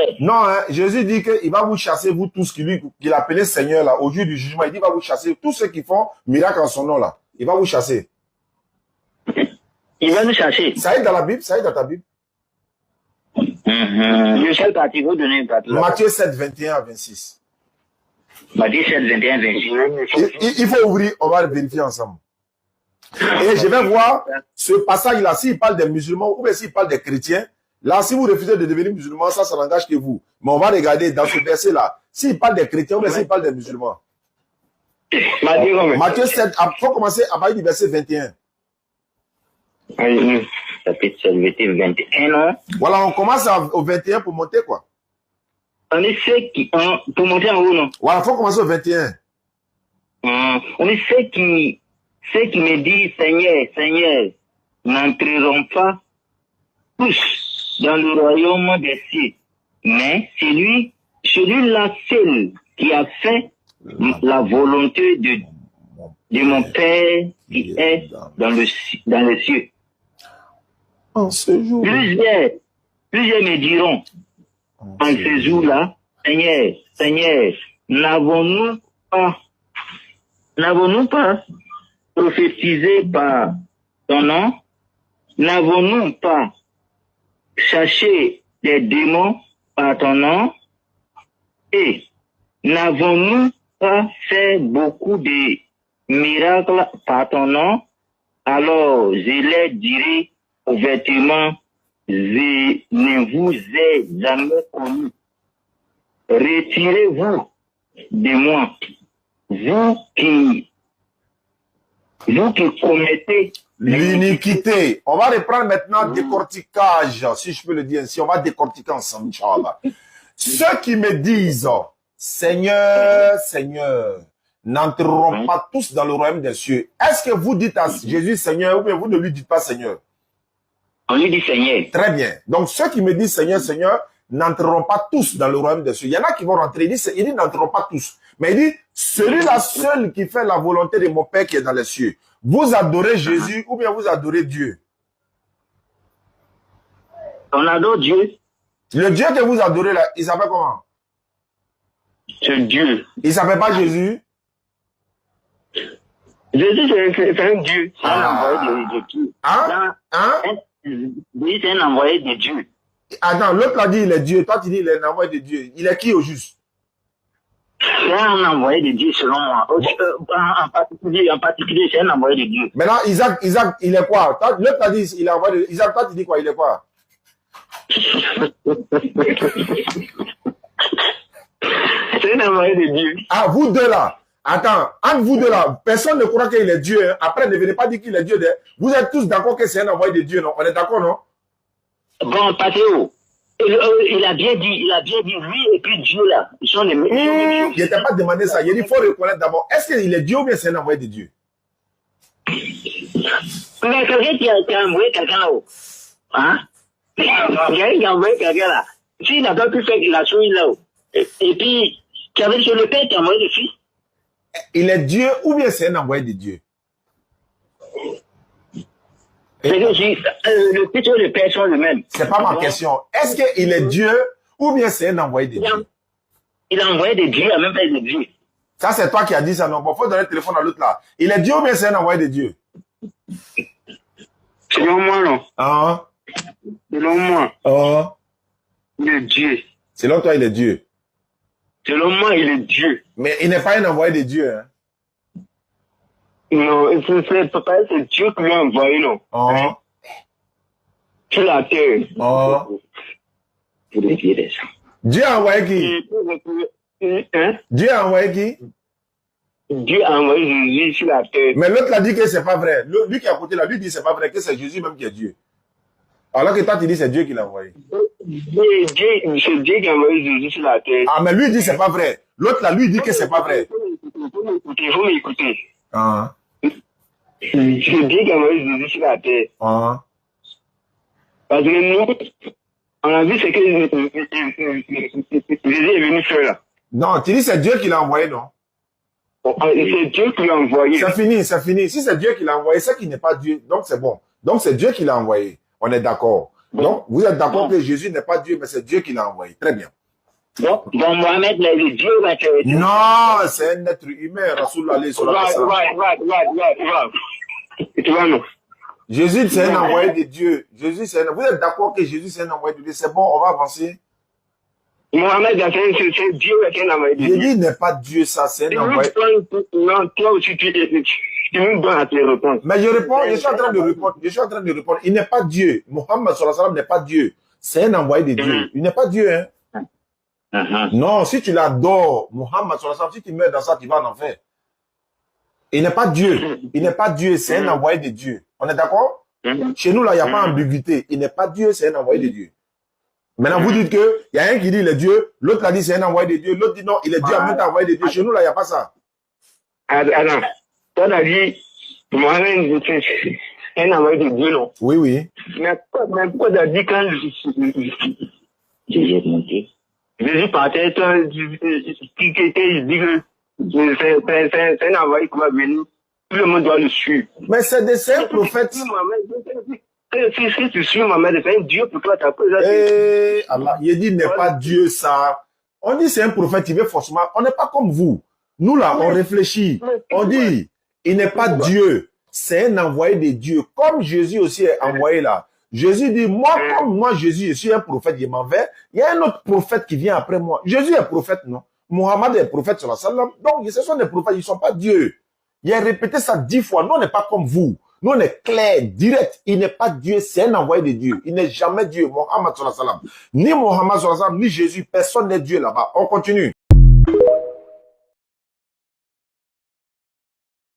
vrai. Non, hein, Jésus dit qu'il va vous chasser, vous tous, qu'il appelait Seigneur, là, au jour du jugement. Il dit qu'il va vous chasser, tous ceux qui font miracle en son nom, là. Il va vous chasser. Il va nous chasser. Ça est dans la Bible, ça est dans ta Bible. Je sais le parti, vous donnez le parti. Matthieu 7, 21 à 26. Matthieu 7, 21, 26. Il faut ouvrir, on va vérifier ensemble. Et je vais voir ce passage-là, s'il parle des musulmans ou bien s'il parle des chrétiens. Là, si vous refusez de devenir musulman, ça n'engage que vous. Mais on va regarder dans ce verset-là, s'il parle des chrétiens ou bien s'il parle des musulmans. Matthieu 7, il faut commencer à parler du verset 21. Chapitre 7, verset 21, non? Voilà, on commence au 21 pour monter, quoi. On est ceux qui, pour monter en haut, non? Voilà, il faut commencer au 21. On est ceux qui me disent, Seigneur, Seigneur, n'entreront pas tous dans le royaume des cieux, mais celui-là seul qui a fait la volonté de mon Père qui est dans les cieux. En ce jour. Plusieurs me diront, en ce jour-là, Seigneur, Seigneur, n'avons-nous pas prophétisé par ton nom? N'avons-nous pas cherché des démons par ton nom? Et n'avons-nous pas fait beaucoup de miracles par ton nom? Alors je leur dirai ouvertement, je ne vous ai jamais connu. Retirez-vous de moi, vous qui commettez l'iniquité. On va reprendre maintenant décortiquage, si je peux le dire ainsi. On va décortiquer ensemble, Inch'Allah. Ceux qui me disent, Seigneur, Seigneur, n'entreront pas tous dans le royaume des cieux. Est-ce que vous dites à Jésus Seigneur ou bien vous ne lui dites pas Seigneur? On lui dit Seigneur. Très bien. Donc ceux qui me disent Seigneur, Seigneur, n'entreront pas tous dans le royaume des cieux. Il y en a qui vont rentrer. Il dit n'entreront pas tous. Mais il dit, celui-là seul qui fait la volonté de mon Père qui est dans les cieux. Vous adorez Jésus ou bien vous adorez Dieu? On adore Dieu. Le Dieu que vous adorez là, il s'appelle comment? C'est Dieu. Il s'appelle pas Jésus? Jésus, c'est un Dieu. C'est un envoyé de Dieu. Oui, c'est un envoyé de Dieu. Attends, l'autre a dit il est Dieu. Toi, tu dis il est un envoyé de Dieu. Il est qui au juste? C'est un envoyé de Dieu selon moi. En particulier, c'est un envoyé de Dieu. Maintenant, Isaac, il est quoi? L'autre a dit il est envoyé de... Isaac, toi, tu dis quoi? Il est quoi? C'est un envoyé de Dieu. Ah, vous deux là. Attends, entre vous deux là, personne ne croit qu'il est Dieu. Hein. Après, ne venez pas dire qu'il est Dieu. Vous êtes tous d'accord que c'est un envoyé de Dieu, non? On est d'accord, non? Bon, Pathéo, il a bien dit, lui et puis Dieu là, ils sont les mêmes. Je n'étais pas demandé ça. Il faut reconnaître d'abord, est-ce qu'il est Dieu ou bien c'est un envoyé de Dieu? Mais quelqu'un qui a envoyé quelqu'un là-haut, hein? Quelqu'un qui a envoyé quelqu'un là, s'il n'a pas pu faire la chose là-haut, et puis, tu avais sur le Père qui a envoyé le Fils. Il est Dieu ou bien c'est un envoyé de Dieu? C'est que le Fils et le Père sont les mêmes. C'est pas ma question. Est-ce qu'il est Dieu ou bien c'est un envoyé de Dieu? Il a envoyé de Dieu, il a même pas de Dieu. Ça, c'est toi qui as dit ça, non? Bon, faut donner le téléphone à l'autre là. Il est Dieu ou bien c'est un envoyé de Dieu? Selon moi, non. Ah. Selon moi. Ah. Il est Dieu. Selon toi, il est Dieu. Selon moi, il est Dieu. Mais il n'est pas un envoyé de Dieu, hein? Non, c'est Dieu qui l'a envoyé, non. Ah. Sur la terre. Ah. Pour les pieds des gens. Dieu a envoyé qui? Hein? Dieu a envoyé qui? Dieu a envoyé Jésus sur la terre. Mais l'autre l'a dit que c'est pas vrai. Lui qui est à côté là, lui dit c'est pas vrai, que c'est Jésus même qui est Dieu. Alors que toi tu dis c'est Dieu qui l'a envoyé. C'est Dieu qui a envoyé Jésus sur la terre. Ah mais lui dit c'est pas vrai. L'autre là, lui dit que c'est pas vrai. Il faut m'écouter. Ah. C'est Dieu qui a envoyé Jésus sur la terre. Ah. Parce que nous, on a vu ce que Jésus est venu faire là. Non, tu dis c'est Dieu qui l'a envoyé, non? C'est Dieu qui l'a envoyé. C'est fini, c'est fini. Si c'est Dieu qui l'a envoyé, c'est qu'il n'est pas Dieu. Donc c'est bon. Donc c'est Dieu qui l'a envoyé. On est d'accord. Donc, vous êtes d'accord que Jésus n'est pas Dieu, mais c'est Dieu qui l'a envoyé. Très bien. Donc Mohamed, le Dieu va te... Non, c'est un être humain, Rasulullah alayhi salatu wassalam. Jésus, c'est un envoyé de Dieu. Jésus, c'est un... Vous êtes d'accord que Jésus, c'est un envoyé de Dieu? C'est bon, on va avancer. Mohamed, c'est Dieu qui est un envoyé de Dieu. Jésus n'est pas Dieu, ça, c'est un envoyé. Non, toi aussi, tu me donnes à te répondre. Mais je réponds, je suis en train de répondre. Il n'est pas Dieu. Mohammed sallallahu alayhi wa sallam n'est pas Dieu. C'est un envoyé de Dieu. Il n'est pas Dieu, hein. Non, si tu l'adores, Mohammed sallallahu alayhi wa sallam, si tu meurs dans ça, tu vas en enfer. Il n'est pas Dieu. Il n'est pas Dieu, c'est un envoyé de Dieu. On est d'accord? Chez nous, là, il n'y a pas d'ambiguïté. Il n'est pas Dieu, c'est un envoyé de Dieu. Maintenant, vous dites que il y a un qui dit il est Dieu, l'autre a dit c'est un envoyé de Dieu, l'autre dit non, il est Dieu en même temps envoyé de Dieu. Chez nous, là, il n'y a pas ça. Alors, toi, tu as dit, Mohamed, c'est un envoyé de Dieu, non? Oui, oui. Mais pourquoi tu as dit quand Jésus partait, il dit que c'est un envoyé qui va venir, tout le monde doit le suivre. Mais c'est un prophète. Si tu suis Mohamed, c'est un Dieu pour toi, tu as pris ça. Allah, il dit n'est pas Dieu ça. On dit c'est un prophète, il veut forcément. On n'est pas comme vous. Nous là, on réfléchit. On dit, il n'est pas Dieu. C'est un envoyé de Dieu. Comme Jésus aussi est envoyé là. Jésus dit, moi, comme moi, Jésus, je suis un prophète, je m'en vais. Il y a un autre prophète qui vient après moi. Jésus est prophète, non? Mohammed est prophète sur la salam. Donc, ce sont des prophètes, ils ne sont pas Dieu. Il a répété ça 10 fois. Nous, on n'est pas comme vous. Nous, on est clair, direct. Il n'est pas Dieu, c'est un envoyé de Dieu. Il n'est jamais Dieu. Mohammed sallallahu alayhi wa sallam. Ni Mohammed sallallahu alayhi wa sallam, ni Jésus. Personne n'est Dieu là-bas. On continue.